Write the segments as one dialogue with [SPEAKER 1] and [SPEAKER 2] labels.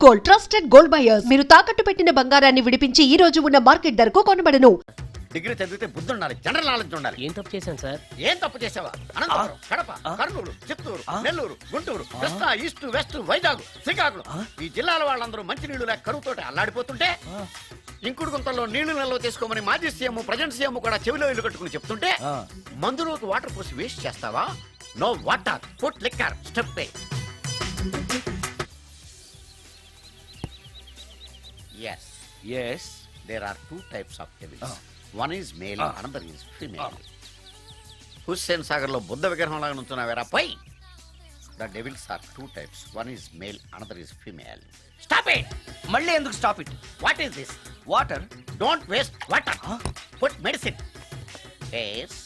[SPEAKER 1] Gold trusted gold buyers మీరు తాకట్టు పెట్టిన బంగారాన్ని విడిపించి ఈ రోజు ఉన్న మార్కెట్ ధరకు కొనబడను.
[SPEAKER 2] డిగ్రీ చదివితే బుద్ధి ఉండాలి, జనరల్ నాలెడ్జ్ ఉండాలి.
[SPEAKER 3] ఏం తప్పు చేశాను సార్?
[SPEAKER 2] ఏం తప్పు చేసావా? అనంతపురం, కడప, కర్నూలు, చిత్తూరు, నెల్లూరు, గుంటూరు, కృష్ణా, ఈస్ట్, వెస్ట్, వైజాగ్, శ్రీకాకుళం ఈ జిల్లాల వాళ్ళందరూ మంచినీళ్లు లేక కరువుతోటి అల్లాడిపోతుంటే ఇంకుడు గుంతల్లో నీళ్లు నిల్వ చేసుకోమని మాజీ సీఎం ప్రజెంట్ సీఎం కూడా చెవిలో ఇల్లు కట్టుకుని చెప్తుంటే మందులోకి వాటర్ పోసి వేస్ట్ చేస్తావా? No water, put liquor, step పే. Yes.
[SPEAKER 4] Yes.
[SPEAKER 2] There are two types of devils. One is male, another is female. Hussain Sagar లో బుద్ధ విగ్రహం లాగా నుంచున్నావేరా పై. The devils are two types. One is male, another is female. Stop it!
[SPEAKER 4] మళ్ళీ ఎందుకు stop it?
[SPEAKER 2] What is this?
[SPEAKER 4] Water.
[SPEAKER 2] Don't waste water. Put medicine. Yes.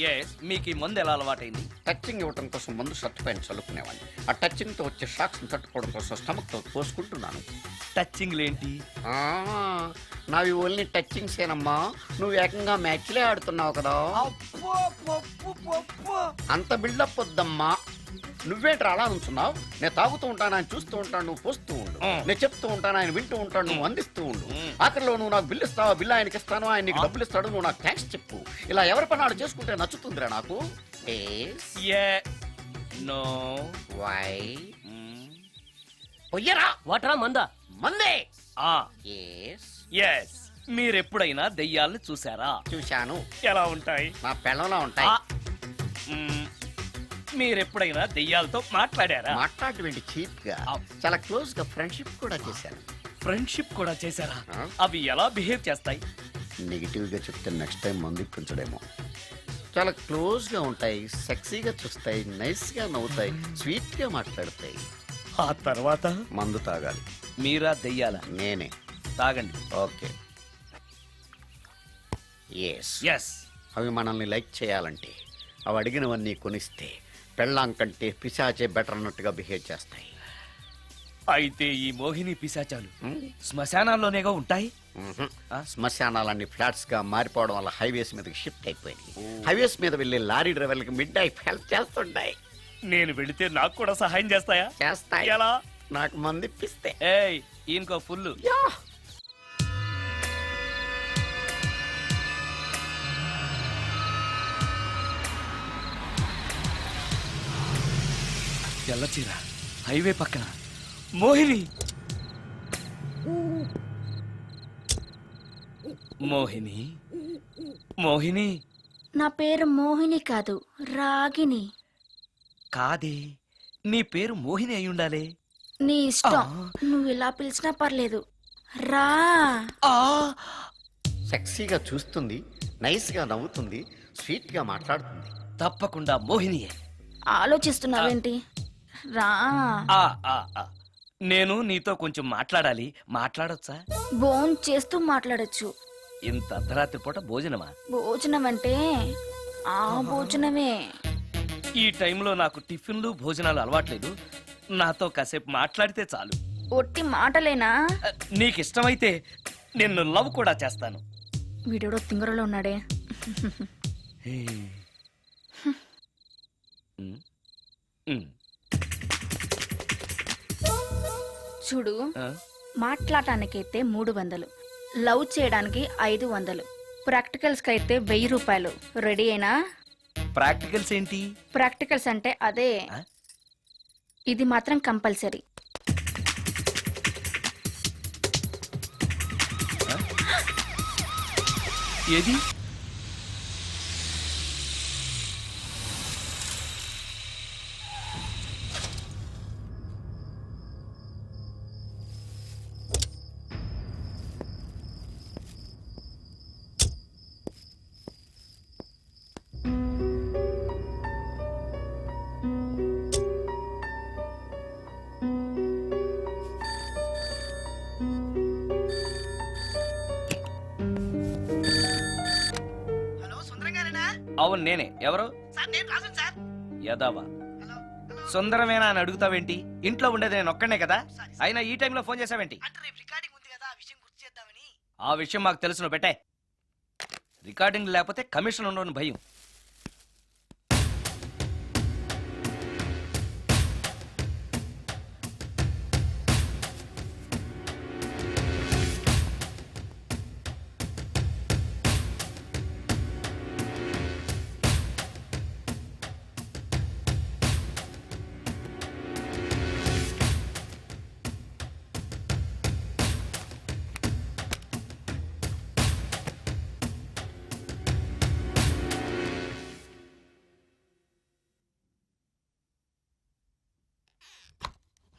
[SPEAKER 4] Yes, మీకు ఈ మందు ఎలా అలవాటైంది?
[SPEAKER 2] టచింగ్ ఇవ్వటం కోసం ముందు షర్ట్ పైన చల్లుకునేవాడిని. ఆ టచింగ్ తో వచ్చే షాక్స్ ని తట్టుకోవడం కోసం స్టమక్ తో పోసుకుంటున్నాను.
[SPEAKER 4] టచింగ్ ఏంటి?
[SPEAKER 2] నావి ఓన్లీ టచింగ్స్ ఏనమ్మా. నువ్వు ఏకంగా మ్యాచ్లే ఆడుతున్నావు కదా. అంత బిల్డప్ వద్దమ్మా. నువ్వేంట్రా అలా నుంచున్నావు? నేను తాగుతూ ఉంటాను, ఆయన చూస్తూ ఉంటాను, నువ్వు పోస్తూ ఉండు. నేను చెప్తూ ఉంటాను, ఆయన వింటూ ఉంటాడు, నువ్వు అందిస్తూ ఉండు. ఆఖరిలో నువ్వు నాకు బిల్లు ఇస్తావా, బిల్లు ఆయనకి ఇస్తాను, ఆయన నీకు డబ్బులు ఇస్తాడు, నువ్వు నాకు థ్యాంక్స్ చెప్పు. ఇలా ఎవరి పని ఆడు చేసుకుంటే నచ్చుతుందిరా నాకు.
[SPEAKER 4] నో.
[SPEAKER 2] వై? పొయ్యరా
[SPEAKER 3] వాటరా మందా?
[SPEAKER 2] మందే.
[SPEAKER 4] ఎస్, మీరెప్పుడైనా దెయ్యాలను చూసారా?
[SPEAKER 2] చూశాను.
[SPEAKER 4] ఎలా ఉంటాయి?
[SPEAKER 2] నా పెళ్ళంలా ఉంటాయి.
[SPEAKER 4] మీరెప్పుడైనా దెయ్యాలతో మాట్లాడారా?
[SPEAKER 2] మాట్లాడేంటి చీప్ గా, చాలా క్లోజ్ గా ఫ్రెండ్షిప్ కూడా చేశాను.
[SPEAKER 4] ఫ్రెండ్షిప్ కూడా చేశారా? అవి ఎలా బిహేవ్ చేస్తాయి?
[SPEAKER 2] నెగిటివ్ గా చెప్తే నెక్స్ట్ టైం మందు ఇప్పించడేమో. చాలా క్లోజ్ గా ఉంటాయి, సెక్సీగా చూస్తాయి, నైస్ గా నవ్వుతాయి, స్వీట్ గా మాట్లాడతాయి.
[SPEAKER 4] ఆ తర్వాత
[SPEAKER 2] మందు తాగాలి.
[SPEAKER 4] మీరా దెయ్యాల?
[SPEAKER 2] నేనే.
[SPEAKER 4] తాగండి.
[SPEAKER 2] ఓకే. ఎస్.
[SPEAKER 4] ఎస్.
[SPEAKER 2] అవి మనల్ని లైక్ చేయాలంటే అవి అడిగినవన్నీ కొనిస్తే పెళ్ళాం కంటే పిశాచే బెటర్ అన్నట్టుగా బిహేవ్ చేస్తాయి.
[SPEAKER 4] అయితే ఈ మోహిని పిశాచాలు శ్మశానాల్లోనేగా ఉంటాయి?
[SPEAKER 2] శ్మశానాలన్నీ ఫ్లాట్స్ గా మారిపోవడం వల్ల హైవేస్ మీదకి షిఫ్ట్ అయిపోయింది. హైవేస్ మీద వెళ్ళే లారీ డ్రైవర్లకి మిడ్ నైట్ హెల్ప్ చేస్తుంటాయి.
[SPEAKER 4] నేను వెళితే నాకు కూడా సహాయం చేస్తాయా?
[SPEAKER 2] చేస్తాయి.
[SPEAKER 4] ఎలా?
[SPEAKER 2] నాకు మంది ఇప్పిస్తే.
[SPEAKER 4] ఏయ్, ఈయనకో ఫుల్. తెల్లచీర, హైవే పక్కన మోహిని. మోహిని, మోహిని.
[SPEAKER 5] నా పేరు మోహిని కాదు, రాగిని.
[SPEAKER 4] కాదే, నీ పేరు మోహిని అయి ఉండాలి.
[SPEAKER 5] నీ ఇష్టం, నువ్వు ఇలా పిలిచినా పర్లేదు. రా.
[SPEAKER 2] సెక్సీగా చూస్తుంది, నైస్ గా నవ్వుతుంది, స్వీట్ గా మాట్లాడుతుంది.
[SPEAKER 4] తప్పకుండా మోహినియే.
[SPEAKER 5] ఆలోచిస్తున్నావేంటి? రా.
[SPEAKER 4] నేను నీతో కొంచెం మాట్లాడాలి. మాట్లాడొచ్చా?
[SPEAKER 5] భోజనం చేస్తూ మాట్లాడొచ్చు.
[SPEAKER 4] ఇంత అర్ధరాత్రి పూట భోజనమా?
[SPEAKER 5] భోజనం అంటే ఆ భోజనమే.
[SPEAKER 4] ఈ టైంలో నాకు టిఫిన్లు భోజనాలు అలవాట్లేదు. నాతో కాసేపు మాట్లాడితే చాలు.
[SPEAKER 5] ఒట్టి మాటలేనా?
[SPEAKER 4] నీకిష్టమైతే నిన్ను లవ్ కూడా చేస్తాను.
[SPEAKER 5] వీడెవడో తింగరలో ఉన్నాడే. చూడు, మాట్లాడటానికైతే 300, లవ్ చేయడానికి 500, ప్రాక్టికల్స్ కి అయితే 1000 రూపాయలు. రెడీ అయినా?
[SPEAKER 4] ప్రాక్టికల్స్ ఏంటి?
[SPEAKER 5] ప్రాక్టికల్స్ అంటే అదే. ఇది మాత్రం కంపల్సరీ.
[SPEAKER 4] ఏది? అవును, నేనే. ఎవరు? యదావా, సుందరమేనా అని అడుగుతావేంటి? ఇంట్లో ఉండేది నేను ఒక్కనే కదా. అయినా ఈ టైంలో ఫోన్ చేసావేంటి? ఆ విషయం మాకు తెలుసు, నువ్వు పెట్టే. రికార్డింగ్ లేకపోతే కమిషన్ ఉండని భయం.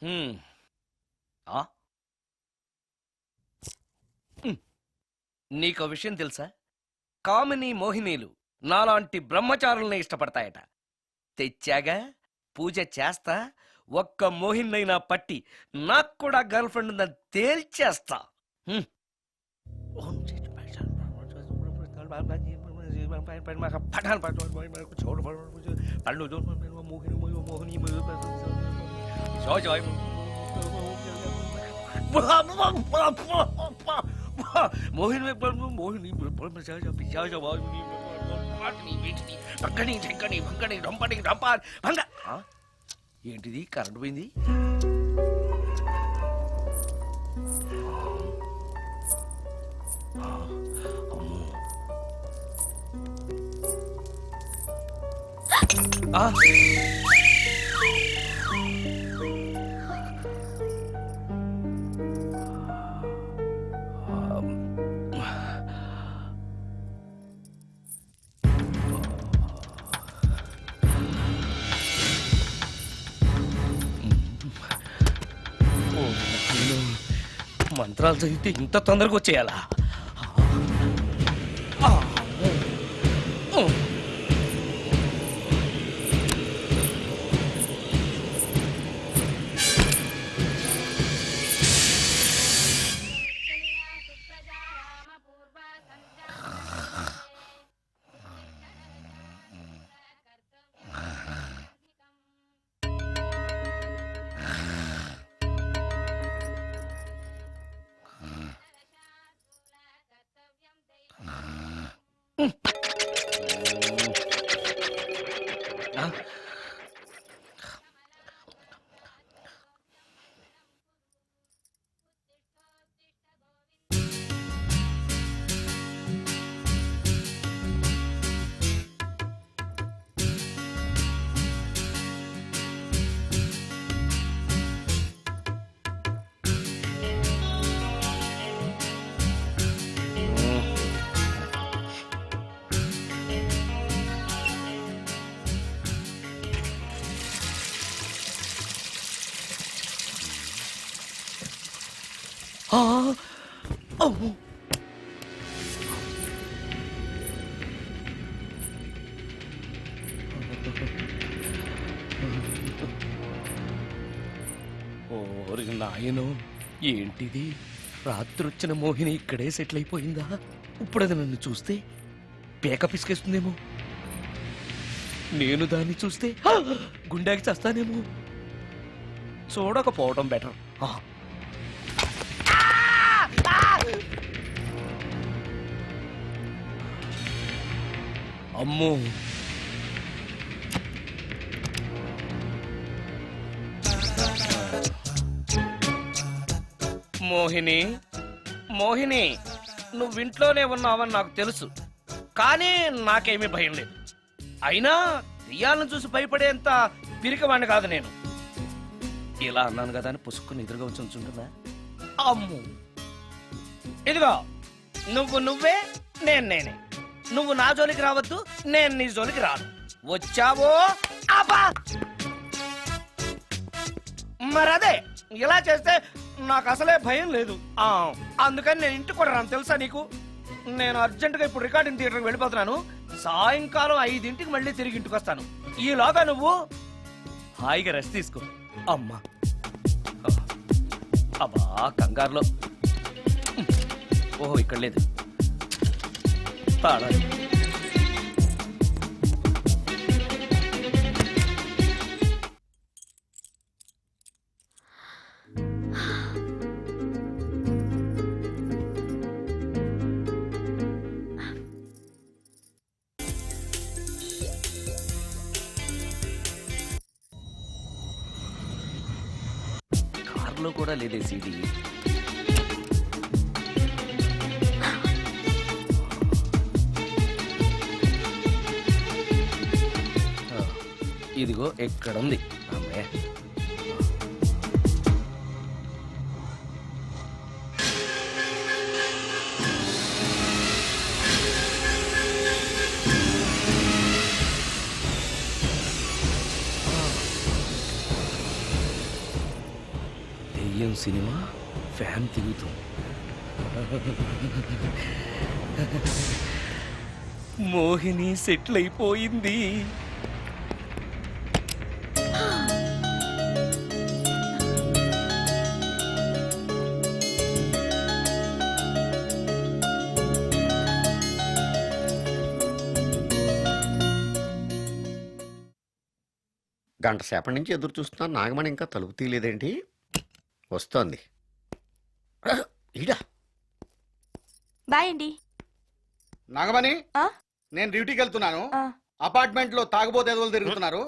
[SPEAKER 4] హ్మ్. ఆ? హ్మ్. నీకో విషయం తెలుసా? కామిని మోహినీలు నాలాంటి బ్రహ్మచారుల్ని ఇష్టపడతాయట. తెచ్చాగా, పూజ చేస్తా, ఒక్క మోహిన్నైనా పట్టి నాకు కూడా గర్ల్ ఫ్రెండ్ ఉందని తేల్చేస్తా. హ్మ్. మోహిని మోహిని ఏంటిది కరెంట్ పోయింది? అమ్మో. ఆ! ఓ నాయనో, మంత్రాలు చదివితే ఇంత తొందరగా వచ్చేయాలా? ఆ! ఓ! ఆ! ఆ! అమ్మో! ఓరి నాయనో, ఏంటిది? రాత్రొచ్చిన మోహిని ఇక్కడే సెటిల్ అయిపోయిందా? ఇప్పుడు అది నన్ను చూస్తే పేక పిసికేస్తుందేమో. నేను దాన్ని చూస్తే గుండెకి చస్తానేమో. చూడకపోవడం బెటర్. అమ్మో, మోహిని మోహిని, నువ్వింట్లోనే ఉన్నావని నాకు తెలుసు, కానీ నాకేమీ భయం లేదు. అయినా దెయ్యాలను చూసి భయపడేంత పిరికవాణ్ణి కాదు నేను. ఇలా అన్నాను కదా అని పుసుక్కుని ఎదురుగా వచ్చి ఉంచుంటుందా? అమ్మో, ఇదిగో, నువ్వే నేను నేనే. నువ్వు నా జోలికి రావద్దు, నేను నీ జోలికి రాను. వచ్చావో అబ్బా! మరదే, ఇలా చేస్తే నాకు అసలే భయం లేదు. అందుకని నేను ఇంటికి కూడా రాను, తెలుసా నీకు? నేను అర్జెంటుగా ఇప్పుడు రికార్డింగ్ థియేటర్కి వెళ్ళిపోతున్నాను. సాయంకాలం 5ంటికి మళ్ళీ తిరిగి ఇంటికి వస్తాను. ఈలోగా నువ్వు హాయిగా రెస్ట్ తీసుకో. అమ్మా, అబ్బా, కంగారులో. ఓహో, ఇక్కడ లేదు. తాళాలి. కార్లో కూడా లేదే సీడీ. ఇదిగో ఎక్కడుంది. అమ్మే, సినిమా ఫ్యాన్ తిరుగుతాం. మోహిని సెటిల్ అయిపోయింది.
[SPEAKER 2] గంట సేపటి నుంచి ఎదురు చూస్తున్నాను, నాగమణి ఇంకా తలుపు తీయలేదేంటి? వస్తోంది. ఈడా
[SPEAKER 5] బాయ్ అండి.
[SPEAKER 3] నాగమణి,
[SPEAKER 5] ఆ?
[SPEAKER 3] నేను డ్యూటీకి వెళ్తున్నాను.
[SPEAKER 5] ఆ.
[SPEAKER 3] అపార్ట్మెంట్ లో తాగుబోతు ఎదవలు తిరుగుతున్నారు,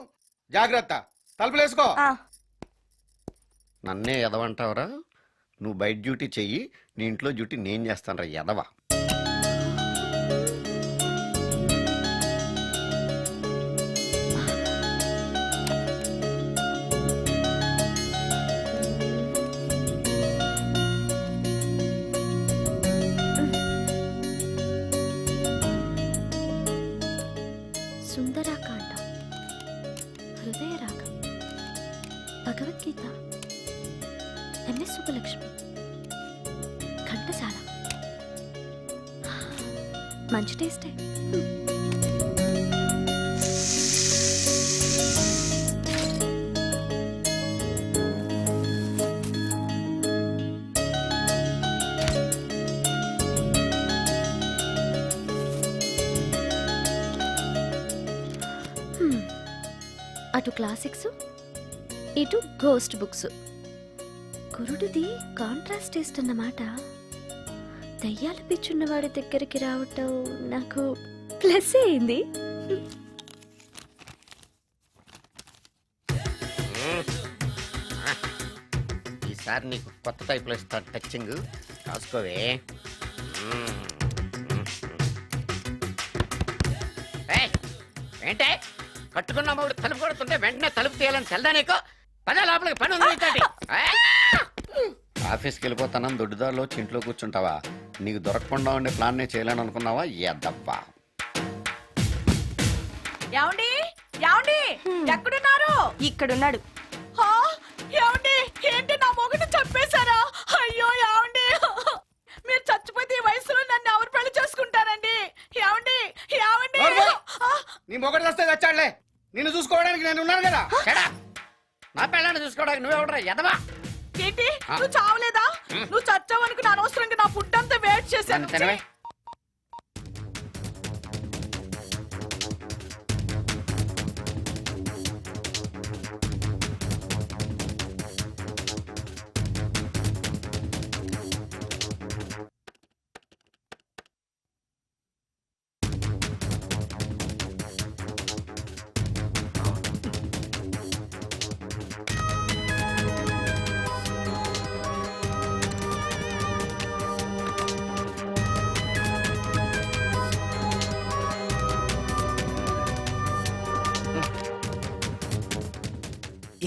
[SPEAKER 3] జాగ్రత్త. తలుపులేసుకో.
[SPEAKER 5] ఆ.
[SPEAKER 2] నన్నే ఎదవంటావరా? నువ్వు బయట డ్యూటీ చెయ్యి, నీ ఇంట్లో డ్యూటీ నేను చేస్తాను రా ఎదవా.
[SPEAKER 5] సుందరాకాండ, హృదయ రాగం, భగవద్గీత, ఎంఎస్ సుబ్బలక్ష్మి, ఘంటసాల. మంచి టేస్టే. అటు క్లాసిక్స్, ఇటు గోస్ట్ బుక్స్. కురుడిది కాంట్రాస్ట్ టేస్ట్ అన్నమాట. దయ్యాల పిచ్చున్న వాడి దగ్గరికి రావటం నాకు ప్లస్ అయింది.
[SPEAKER 2] ఈసారి నీకు కొత్త టైప్లో ఇస్తాను టచ్చింగ్, రాసుకోవే. ఏంటే కట్టుకున్న మూడు తలుపు కొడుతుంటే వెంటనే తలుపు తీయాలని తెల్దా నీకు? పదే లోపలికి పని ఉంది నీతోటి. ఆఫీస్కి వెళ్ళిపోతానని దొడ్డిదారిలో ఇంట్లో కూర్చుంటావా? నీకు దొరకకుండా ఉండే ప్లాన్ నేను చేయలేను అనుకున్నావా? ఎద్దబ్బా.
[SPEAKER 6] ఏమండి ఏమండి ఎక్కడున్నారు?
[SPEAKER 5] ఇక్కడున్నాడు.
[SPEAKER 6] ఏమండి ఏంటి నా మొగుడు చంపేశారా? అయ్యో ఏమండి, మీరు చచ్చిపోతే ఈ వయసులో నన్ను ఎవరు పెళ్లి చేసుకుంటారండి? ఏమండి ఏమండి
[SPEAKER 3] నీ మొగడు వస్తే వచ్చాడులే, నిన్ను చూసుకోవడానికి నేను ఉన్నాను కదా.
[SPEAKER 2] చెడా, నా పిల్లని చూసుకోవడానికి నువ్వెవడరా ఎదవా?
[SPEAKER 6] ఏంటి నువ్వు చావలేదా? నువ్వు చచ్చావనుకుని అనవసరంగా నా ఫుడ్ అంతా వేస్ట్ చేశాను.
[SPEAKER 2] తినవే.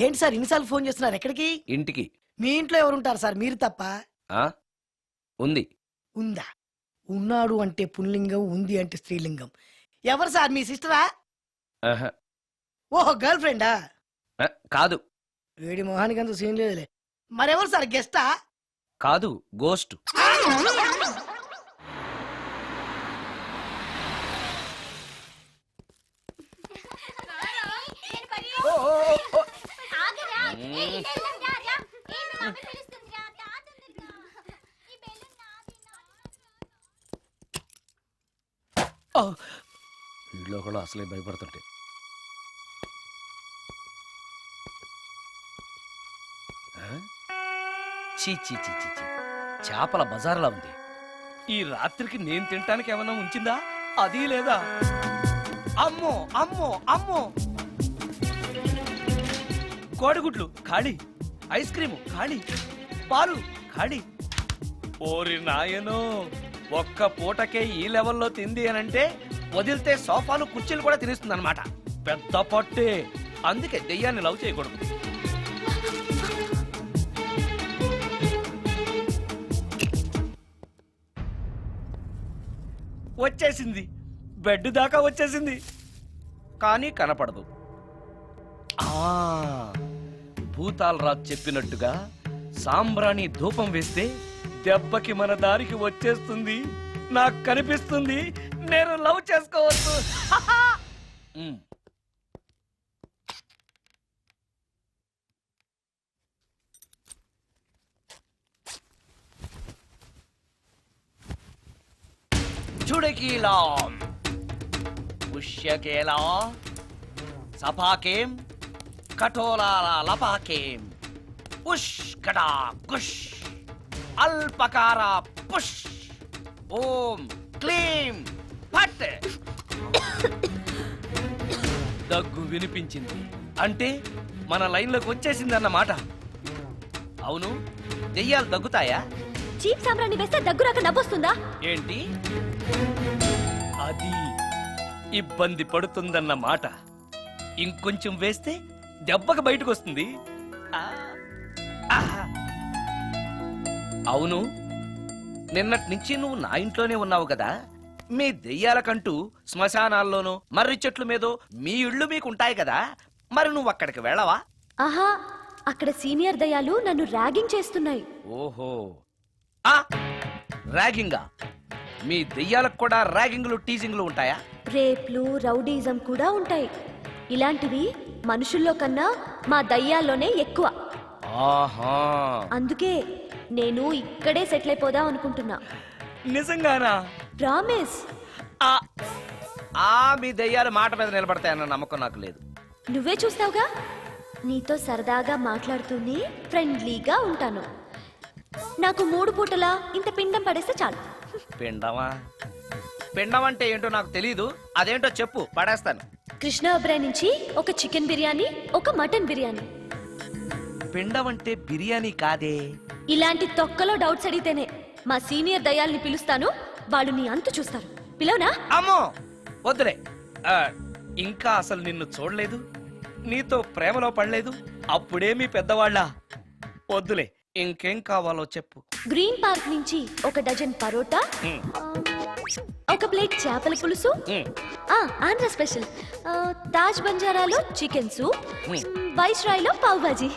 [SPEAKER 7] ఏంటి సార్ ఇన్నిసార్లు ఫోన్ చేస్తున్నారు? ఎక్కడికి?
[SPEAKER 4] ఇంటికి.
[SPEAKER 7] మీ ఇంట్లో ఎవరుంటారు సార్, మీరు తప్ప?
[SPEAKER 4] ఆ? ఉంది.
[SPEAKER 7] ఉందా? ఉన్నాడు అంటే పుల్లింగం, ఉంది అంటే స్త్రీలింగం. ఎవరు సార్, మీ సిస్టరా?
[SPEAKER 4] ఆహా.
[SPEAKER 7] ఓహో, గర్ల్ ఫ్రెండా?
[SPEAKER 4] కాదు.
[SPEAKER 7] వేడి మొహానికి అంత సీన్ లేదులే. మరెవరు సార్, గెస్టా?
[SPEAKER 4] కాదు, గోస్ట్. వీళ్ళు కూడా అసలే భయపడుతుంటే. చీ చీ చీ చీ చీ, చేపల బజార్లా ఉంది. ఈ రాత్రికి నేను తినటానికి ఏమన్నా ఉంచిందా? అది లేదా? అమ్మో అమ్మో అమ్మో, కోడిగుడ్లు ఖాళీ, ఐస్ క్రీము ఖాళీ, పాలు ఖాళీ. ఓరి నాయనో, ఒక్క పూటకే ఈ లెవెల్లో తింది అనంటే వదిలితే సోఫాలు కుర్చీలు కూడా తినేస్తుంది అనమాట. పెద్ద పట్టే. అందుకే దెయ్యాన్ని లవ్ చేయకూడదు. వచ్చేసింది, బెడ్ దాకా వచ్చేసింది, కానీ కనపడదు. భూతాల్ రాజ్ చెప్పినట్టుగా సాంబ్రాణి ధూపం వేస్తే దెబ్బకి మన దారికి వచ్చేస్తుంది, నాకు కనిపిస్తుంది, నేను లవ్ చేసుకోవచ్చు. ఉమ్. చుడకీలాం పుష్యకేలా సపాకేం కఠోలాల లపాకేం పుష్కటా కుష్ అల్పకార పుష్ ఓం క్లీం ఫట్. దగ్గు వినిపించింది అంటే మన లైన్లోకి వచ్చేసిందన్నమాట. అవును, దెయ్యాలు దగ్గుతాయా?
[SPEAKER 5] చీప్ సాంబ్రాన్ని వేస్తే దగ్గురాక నవ్వొస్తుందా?
[SPEAKER 4] ఏంటి అది ఇబ్బంది పడుతుందన్న మాట. ఇంకొంచెం వేస్తే దెబ్బకి బయటకు వస్తుంది. ఆ, ఆ. అవును, నిన్నటి నుంచి నువ్వు నా ఇంట్లోనే ఉన్నావు కదా. మీ దెయ్యాలకంటూ శ్మశానాల్లోనూ మర్రి చెట్ల మీదో మీ ఇళ్ళు మీకుంటాయి కదా, మరి నువ్వు అక్కడికి వెళ్ళవా?
[SPEAKER 5] ఆహా, అక్కడ సీనియర్ దయాలు నన్ను ర్యాగింగ్ చేస్తున్నాయి.
[SPEAKER 4] ఓహో, ఆ ర్యాగింగా? మీ దెయ్యాలకు కూడా ర్యాగింగ్లు టీజింగ్లు ఉంటాయా?
[SPEAKER 5] రేప్లు, రౌడీజం కూడా ఉంటాయి. ఇలాంటివి మనుషుల్లో కన్నా మా దయ్యాల్లోనే ఎక్కువ.
[SPEAKER 4] ఆహా,
[SPEAKER 5] అందుకే నేను ఇక్కడే సెటిల్ అయిపోదాం అనుకుంటున్నా.
[SPEAKER 4] నిజంగానా?
[SPEAKER 5] ప్రామిస్.
[SPEAKER 4] ఆ ఆ, మీ దెయ్యాలు మాట మీద నిలబడతాయన్న నమ్మకం నాకు లేదు.
[SPEAKER 5] నువ్వే చూస్తావుగా, నీతో సరదాగా మాట్లాడుతూనే ఫ్రెండ్లీగా ఉంటాను. నాకు 3 పూటలా ఇంత పిండం పడేస్తే చాలు.
[SPEAKER 4] పిండమా? పిండం అంటే ఏంటో నాకు తెలీదు, అదేంటో చెప్పు, పడేస్తాను.
[SPEAKER 5] కృష్ణ అబ్రాయ్ నుంచి ఒక చికెన్ బిర్యానీ, ఒక మటన్ బిర్యానీ.
[SPEAKER 4] పిండం అంటే బిర్యానీ కాదే.
[SPEAKER 5] ఇలాంటి తొక్కలో డౌట్స్ అడిగితేనే మా సీనియర్ దయాల్ని పిలుస్తాను, వాళ్ళు నీ అంతు చూస్తారు. పిలవనా?
[SPEAKER 4] అమ్మో వద్దులే. ఆ, ఇంకా అసలు నిన్ను చూడలేదు, నీతో ప్రేమలో పడలేదు, అప్పుడే మీ పెద్దవాళ్ళ. వద్దులే, ఇంకేం కావాలో చెప్పు.
[SPEAKER 5] గ్రీన్ పార్క్ నుంచి ఒక డజన్ పరోటా,
[SPEAKER 4] హ్మ్.
[SPEAKER 5] ఒక ప్లేట్ చేపల పులుసు,
[SPEAKER 4] హ్మ్.
[SPEAKER 5] ఆంధ్ర స్పెషల్ తాజ్ బంజారాలో చికెన్ సూప్,
[SPEAKER 4] హ్మ్.
[SPEAKER 5] వైస్రాయ్లో పావ్ భాజీ.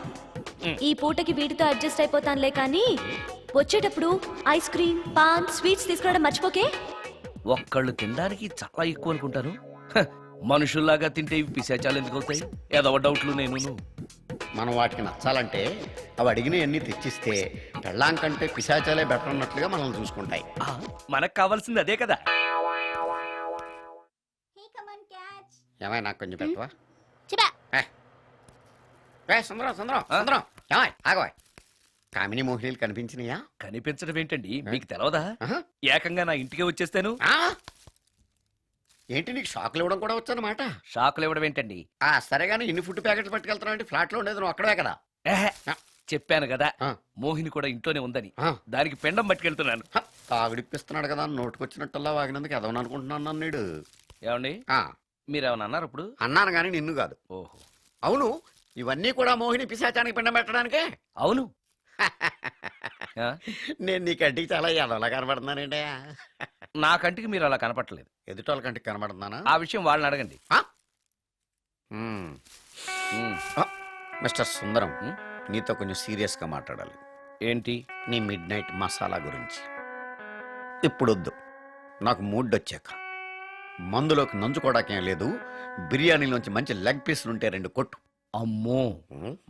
[SPEAKER 4] హ్మ్.
[SPEAKER 5] ఈ పూటకి వీటితో అడ్జస్ట్ అయిపోతానులే, కానీ వచ్చేటప్పుడు ఐస్ క్రీమ్, పాన్, స్వీట్స్ తీసుకురావడం మర్చిపోకే.
[SPEAKER 4] ఒక్కళ్ళు తినడానికి చాలా ఎక్కువ అనుకుంటాను. హ, మనుషుల్లాగా తింటే ఇవి పిశాచాలు ఎందుకు అవుతాయి? ఏదో డౌట్లు నేను.
[SPEAKER 2] మనం వాటికి నచ్చాలంటే అవి అడిగినవన్నీ తెచ్చిస్తే పెళ్ళాం కంటే పిశాచాలే బెటర్ అన్నట్లుగా మనల్ని చూసుకుంటాయి.
[SPEAKER 4] మనకు కావాల్సింది అదే కదా.
[SPEAKER 2] ఏమై నాకు కొంచెం పెట్టవా?
[SPEAKER 5] చెప్పా.
[SPEAKER 2] సుందరం సుందరం సుందరం, ఏమై ఆగవా? కామిని మోహినీలు కనిపించినాయా?
[SPEAKER 4] కనిపించడం ఏంటండి, మీకు తెలవదా?
[SPEAKER 2] ఆహా.
[SPEAKER 4] ఏకంగా నా ఇంటికే వచ్చేస్తాను.
[SPEAKER 2] ఆ? ఏంటి నీకు షాకులు ఇవ్వడం కూడా వచ్చానమాట?
[SPEAKER 4] షాకులు ఇవ్వడం ఏంటండి?
[SPEAKER 2] సరే కానీ ఇన్ని ఫుడ్ ప్యాకెట్లు పట్టుకెళ్తున్నావు అంటే ఫ్లాట్ లో ఉండేది నువ్వు అక్కడే కదా?
[SPEAKER 4] ఏహే, చెప్పాను కదా,
[SPEAKER 2] ఆ.
[SPEAKER 4] మోహిని కూడా ఇంట్లోనే ఉందని.
[SPEAKER 2] ఆ.
[SPEAKER 4] దానికి పెండం పట్టుకెళ్తున్నాను.
[SPEAKER 2] తాగుడిప్పిస్తున్నాడు కదా, నోటుకొచ్చినట్టల్లా వాగినందుకు ఎదవని అనుకుంటున్నాను నీడు.
[SPEAKER 4] ఏమండి, మీరేమన్నా అన్నారు ఇప్పుడు?
[SPEAKER 2] అన్నాను కానీ నిన్ను కాదు.
[SPEAKER 4] ఓహో,
[SPEAKER 2] అవును, ఇవన్నీ కూడా మోహిని పిశాచానికి పిండం పెట్టడానికే.
[SPEAKER 4] అవును. ఆ?
[SPEAKER 2] నేను నీ కంటికి చాలా ఎదవలా కనబడుతున్నానండి.
[SPEAKER 4] నా కంటికి మీరు అలా కనపట్టలేదు.
[SPEAKER 2] ఎదుటోళ్ళ కంటికి కనబడుతున్నానా?
[SPEAKER 4] ఆ విషయం వాళ్ళని అడగండి.
[SPEAKER 2] ఆ?
[SPEAKER 4] ఉమ్.
[SPEAKER 2] మిస్టర్ సుందరం,
[SPEAKER 4] ఉమ్.
[SPEAKER 2] నీతో కొంచెం సీరియస్ గా మాట్లాడాలి.
[SPEAKER 4] ఏంటి?
[SPEAKER 2] నీ మిడ్ నైట్ మసాలా గురించి. ఇప్పుడొద్దు, నాకు మూడ్ వచ్చాక. మందులోకి నంచుకోవడాకేం లేదు, బిర్యానీలోంచి మంచి లెగ్ పీసులు ఉంటే 2 కొట్టు.
[SPEAKER 4] అమ్మో,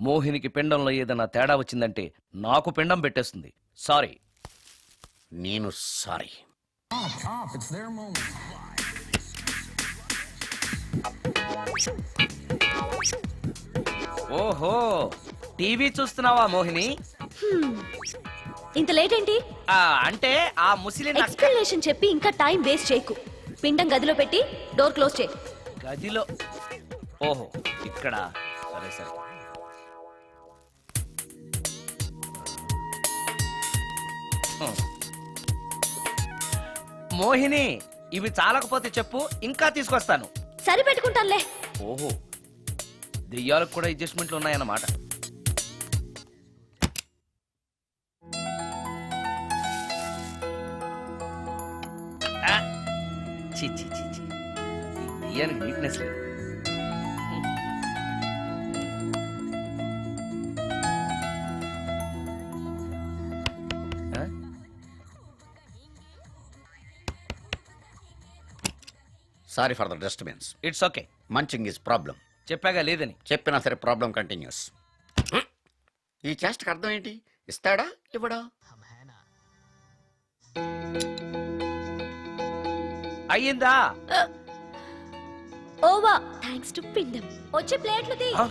[SPEAKER 4] మోహినికి పిండంలో ఏదైనా తేడా వచ్చిందంటే నాకు పిండం పెట్టేస్తుంది. సారీ.
[SPEAKER 2] నేను సారీ.
[SPEAKER 4] ఓహో, టీవీ చూస్తున్నావా మోహిని?
[SPEAKER 5] ఇంత లేట్ ఏంటి?
[SPEAKER 4] అంటే ఆ ముసిలి నక్క
[SPEAKER 5] ఎక్స్ప్లెనేషన్ చెప్పి ఇంకా టైం వేస్ట్ చేయకు. పిండం గదిలో పెట్టి డోర్ క్లోజ్ చేయి.
[SPEAKER 4] గదిలో. ఓహో, ఇక్కడ. సరే సరే. మోహిని, ఇవి చాలకపోతే చెప్పు, ఇంకా తీసుకొస్తాను.
[SPEAKER 5] సరి పెట్టుకుంటానులే.
[SPEAKER 4] ఓహో, దెయ్యాలకు కూడా అడ్జస్ట్మెంట్లు ఉన్నాయన్నమాట. ఛీ, ఛీ, ఛీ, ఛీ. ఈ దెయ్యానికి నీట్నెస్ లేదు.
[SPEAKER 2] Sorry for the disturbance.
[SPEAKER 4] It's okay.
[SPEAKER 2] Munching is problem.
[SPEAKER 4] చెప్పాగా లేదని.
[SPEAKER 2] చెప్పినా సరే ప్రాబ్లం కంటిన్యూస్. ఈ చేష్టకి అర్థం ఏంటి? ఇస్తాడా ఇవ్వడా?
[SPEAKER 4] అయ్యిందా?
[SPEAKER 5] ఓవా థ్యాంక్స్ టు పిండం. వచ్చే ప్లేట్లు తీ.
[SPEAKER 4] ఆ?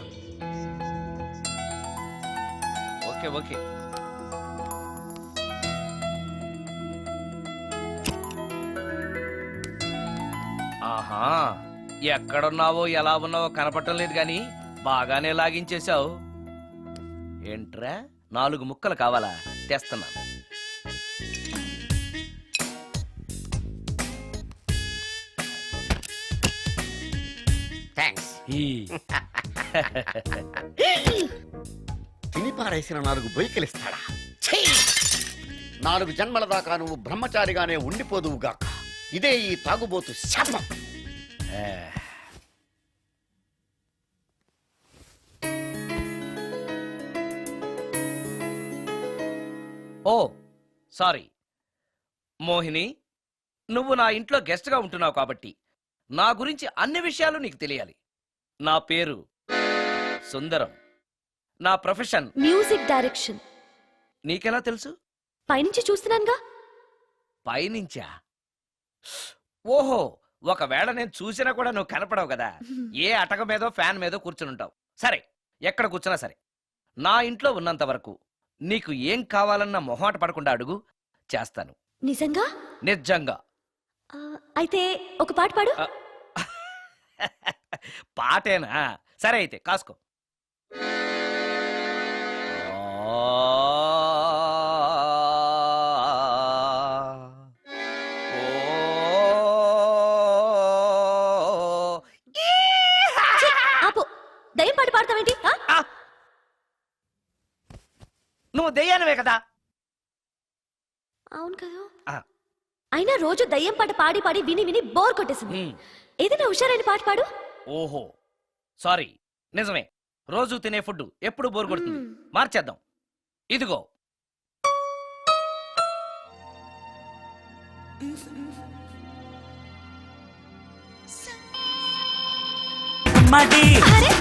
[SPEAKER 4] Okay okay. ఆహా, ఎక్కడున్నావో ఎలా ఉన్నావో కనపడటం లేదు గాని బాగానే లాగించేశావు. ఏంట్రా 4 ముక్కలు కావాలా? తెస్తున్నాను.
[SPEAKER 2] థ్యాంక్స్. తిని పారేసిన 4 బొయ్యికలిస్తాడా? 4 జన్మల దాకా నువ్వు బ్రహ్మచారిగానే ఉండిపోదువుగాక. ఇదే ఈ తాగుబోతు శాపం.
[SPEAKER 4] ఓ సారీ మోహిని, నువ్వు నా ఇంట్లో గెస్ట్గా ఉంటున్నావు కాబట్టి నా గురించి అన్ని విషయాలు నీకు తెలియాలి. నా పేరు సుందరం. నా ప్రొఫెషన్
[SPEAKER 5] మ్యూజిక్ డైరెక్షన్.
[SPEAKER 4] నీకెలా తెలుసు?
[SPEAKER 5] పైనుంచి చూస్తున్నానుగా.
[SPEAKER 4] పైనుంచా? ఓహో, ఒకవేళ నేను చూసినా కూడా నువ్వు కనపడవు కదా. ఏ అటక మీదో ఫ్యాన్ మీదో కూర్చునుంటావు. సరే, ఎక్కడ కూర్చున్నా సరే, నా ఇంట్లో ఉన్నంత వరకు నీకు ఏం కావాలన్న మొహాట పడకుండా అడుగు, చేస్తాను.
[SPEAKER 5] నిజంగా?
[SPEAKER 4] నిజంగా.
[SPEAKER 5] ఆ, అయితే ఒక పాట పాడు.
[SPEAKER 4] పాటేనా? సరే అయితే కాసుకో.
[SPEAKER 5] ఆపు. దయ్యం పాట పాడతావేంటి? ఆ?
[SPEAKER 4] నువ్వు దెయ్యానివే కదా.
[SPEAKER 5] అవును కదా.
[SPEAKER 4] ఆ.
[SPEAKER 5] అయినా రోజు దయ్యం పాట పాడి పాడి విని విని బోర్ కొట్టేసింది.
[SPEAKER 4] హ్మ్.
[SPEAKER 5] ఏదైనా హుషారైన పాట పాడు.
[SPEAKER 4] ఓహో సారీ, నిజమే. రోజు తినే ఫుడ్ ఎప్పుడు బోర్ కొడుతుంది. మార్చేద్దాం. ఇదిగో.
[SPEAKER 5] అరే